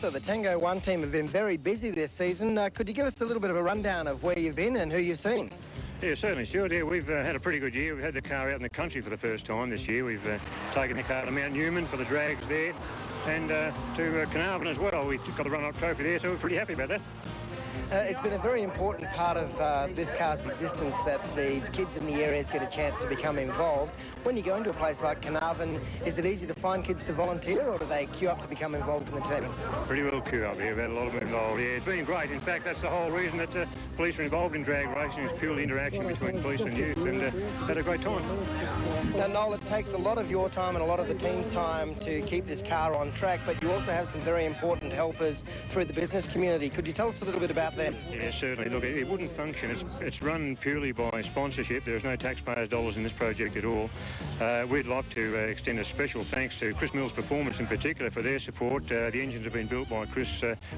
So the Tango 1 team have been very busy this season. Could you give us a little bit of a rundown of where you've been and who you've seen? Yeah, certainly, Stuart. Yeah, we've had a pretty good year. We've had the car out in the country for the first time this year. We've taken the car to Mount Newman for the drags there and to Carnarvon as well. We got the run-up trophy there, so we're pretty happy about that. It's been a very important part of this car's existence that the kids in the areas get a chance to become involved. When you go into a place like Carnarvon, is it easy to find kids to volunteer, or do they queue up to become involved in the team? Pretty well queue up here. We've had a lot of them involved. Yeah, it's been great. In fact, that's the whole reason that police are involved in drag racing, is purely interaction between police and youth, and had a great time. Now, Noel, it takes a lot of your time and a lot of the team's time to keep this car on track, but you also have some very important helpers through the business community. Could you tell us a little bit about them? Yeah, certainly. Look, it wouldn't function. It's run purely by sponsorship. There's no taxpayers' dollars in this project at all. We'd like to extend a special thanks to Chris Mills Performance in particular for their support. The engines have been built by Chris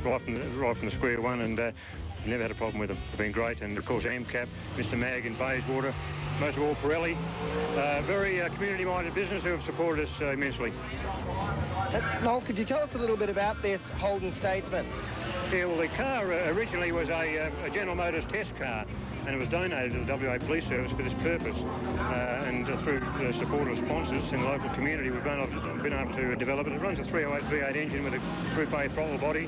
right from the square one, and we've never had a problem with them. They've been great. And of course, AMCAP, Mr. Mag in Bayswater, most of all Pirelli, very community-minded business who have supported us immensely. Noel, could you tell us a little bit about this Holden Statesman? Yeah, well, the car originally was a General Motors test car, and it was donated to the WA Police Service for this purpose. And through the support of sponsors in the local community, we've been able to develop it. It runs a 308 V8 engine with a Group A throttle body,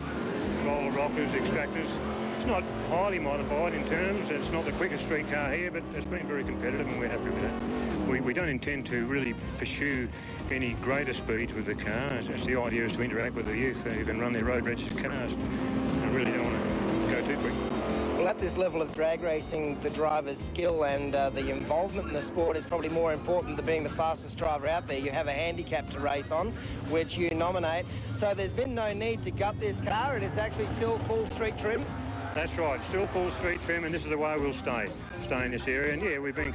roller rockers, extractors. It's not highly modified in terms. It's not the quickest street car here, but it's been very competitive, and we're happy with that. We don't intend to really pursue any greater speeds with the car. It's the idea is to interact with the youth who can run their road registered cars. I really don't want to go too quick. Well, at this level of drag racing, the driver's skill and the involvement in the sport is probably more important than being the fastest driver out there. You have a handicap to race on, which you nominate. So there's been no need to gut this car. It is actually still full street trim. That's right, still full street trim, and this is the way we'll stay in this area. And yeah, we've been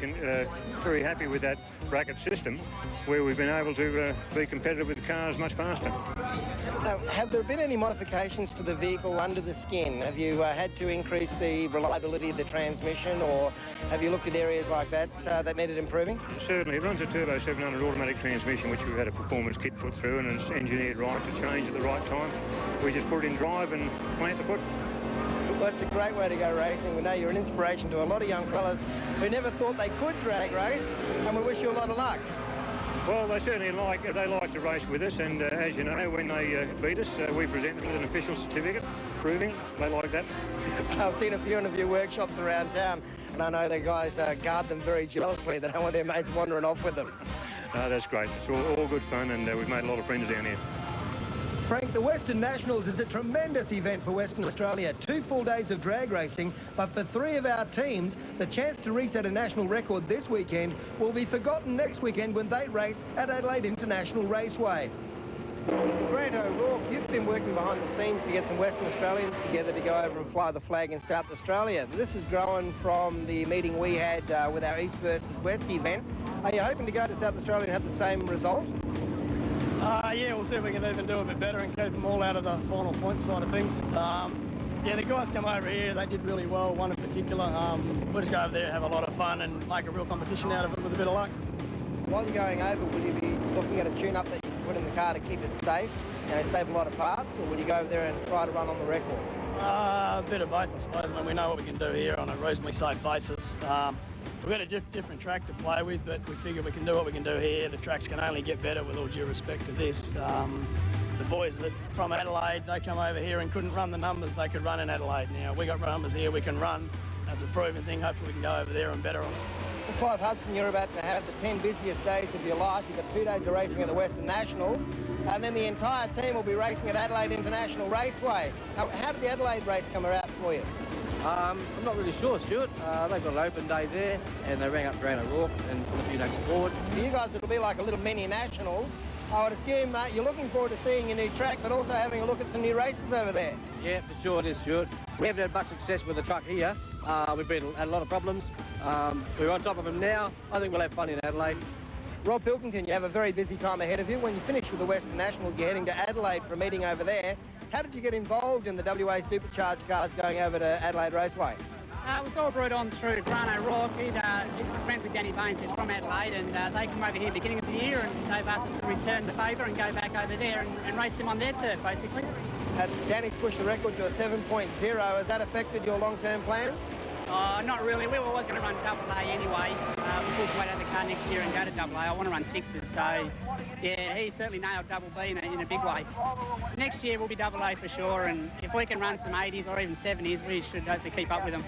very happy with that bracket system, where we've been able to be competitive with the cars much faster. Now, have there been any modifications to the vehicle under the skin? Have you had to increase the reliability of the transmission, or have you looked at areas like that that needed improving? Certainly, it runs a Turbo 700 automatic transmission, which we've had a performance kit put through, and it's engineered right to change at the right time. We just put it in drive and plant the foot. Well, that's a great way to go racing. We know you're an inspiration to a lot of young fellas who never thought they could drag race, and we wish you a lot of luck. Well, they certainly like to race with us, and as you know, when they beat us, we present them with an official certificate proving they like that. I've seen a few of your workshops around town, and I know the guys guard them very jealously. They don't want their mates wandering off with them. No, that's great. It's all good fun, and we've made a lot of friends down here. Frank, the Western Nationals is a tremendous event for Western Australia. 2 full days of drag racing, but for 3 of our teams, the chance to reset a national record this weekend will be forgotten next weekend when they race at Adelaide International Raceway. Grant O'Rourke, you've been working behind the scenes to get some Western Australians together to go over and fly the flag in South Australia. This is growing from the meeting we had with our East versus West event. Are you hoping to go to South Australia and have the same result? Yeah, we'll see if we can even do a bit better and keep them all out of the final point side of things. Yeah, the guys come over here, they did really well, one in particular. We'll just go over there, have a lot of fun and make a real competition out of it with a bit of luck. While you're going over, will you be looking at a tune-up that you can put in the car to keep it safe, save a lot of parts, or will you go over there and try to run on the record? A bit of both, I suppose. I mean, we know what we can do here on a reasonably safe basis. We've got a different track to play with, but we figure we can do what we can do here. The tracks can only get better with all due respect to this. The boys that from Adelaide, they come over here and couldn't run the numbers they could run in Adelaide. Now, we got numbers here we can run. That's a proven thing. Hopefully we can go over there and better on it. Well, Clive Hudson, you're about to have the 10 busiest days of your life. You've got 2 days of racing at the Western Nationals, and then the entire team will be racing at Adelaide International Raceway. Now, how did the Adelaide race come about for you? I'm not really sure, Stuart. They've got an open day there, and they rang up Grant O'Rourke and put a few names forward. For you guys, it'll be like a little mini nationals. I would assume you're looking forward to seeing your new track, but also having a look at some new races over there. Yeah, for sure it is, Stuart. We haven't had much success with the truck here. We've had a lot of problems. We're on top of them now. I think we'll have fun in Adelaide. Rob Pilkington, you have a very busy time ahead of you. When you finish with the Western Nationals, you're heading to Adelaide for a meeting over there. How did you get involved in the WA Supercharged cars going over to Adelaide Raceway? It was all brought on through Grant O'Rourke. He's friends with Danny Baines, who's from Adelaide, and they come over here beginning of the year, and they've asked us to return the favour and go back over there and race them on their turf, basically. Danny's pushed the record to a 7.0. Has that affected your long-term plans? Not really. We were always going to run double A anyway. We pulled away out the car next year and go to double A. I want to run sixes, so yeah, he certainly nailed double B in a big way. Next year we'll be double A for sure, and if we can run some 80s or even 70s, we should hopefully keep up with them.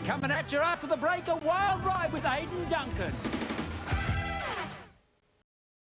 Coming at you after the break, a wild ride with Aidan Duncan.